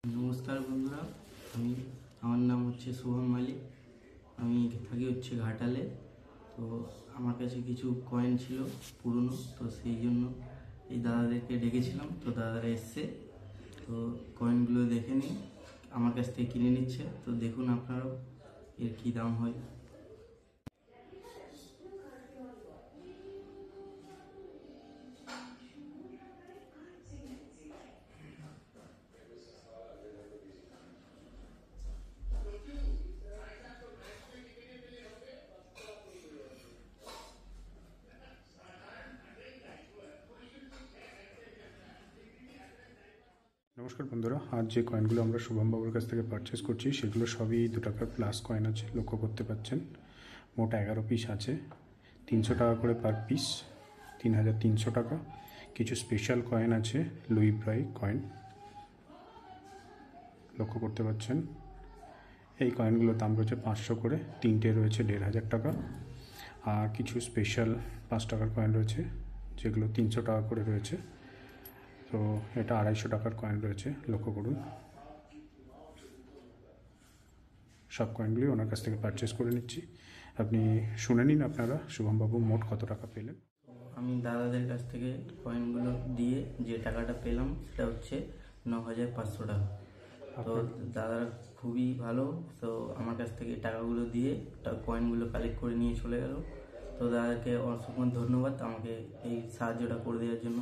नमस्कार बंधुरा আমার নাম হচ্ছে শুভম মালিক। আমি থাকি হচ্ছে ঘাটালে। তো আমার কাছে কিছু কয়েন ছিল পুরনো, তো সেই জন্য এই দাদাদেরকে ডেকেছিলাম। তো দাদারা এসছে, তো কয়েনগুলো দেখে নিই, আমার কাছ থেকে কিনে নিচ্ছে। তো দেখুন আপনারাও এর কী দাম হয়। নমস্কার বন্ধুরা, আজ যে কয়েনগুলো আমরা শুভম বাবুর কাছ থেকে পারচেস করছি সেগুলো সবই 2 টাকার প্লাস কয়েন আছে। লক্ষ্য করতে পাচ্ছেন মোট 11 পিস আছে, 300 টাকা করে পার পিস, 3300 টাকা। কিছু স্পেশাল কয়েন আছে, লুই ব্রাই কয়েন, লক্ষ্য করতে পাচ্ছেন। এই কয়েনগুলোর দাম রয়েছে 500 করে, 3টে রয়েছে 1500 টাকা। আর কিছু স্পেশাল 5 টাকার কয়েন রয়েছে যেগুলো 300 টাকা করে রয়েছে। তো এটা 250 টাকার কয়েন রয়েছে, লক্ষ্য করুন। সব কয়েনগুলি ওনার কাছ থেকে পারচেস করে নিচ্ছি। আপনি শুনে নিন আপনারা শুভমবাবু মোট কত টাকা পেলেন। আমি দাদাদের কাছ থেকে কয়েনগুলো দিয়ে যে টাকাটা পেলাম সেটা হচ্ছে 9500 টাকা। তো দাদারা খুবই ভালো, তো আমার কাছ থেকে টাকাগুলো দিয়ে কয়েনগুলো কালেক্ট করে নিয়ে চলে গেল। তো দাদাকে অসংখ্য ধন্যবাদ আমাকে এই সাহায্যটা করে দেওয়ার জন্য।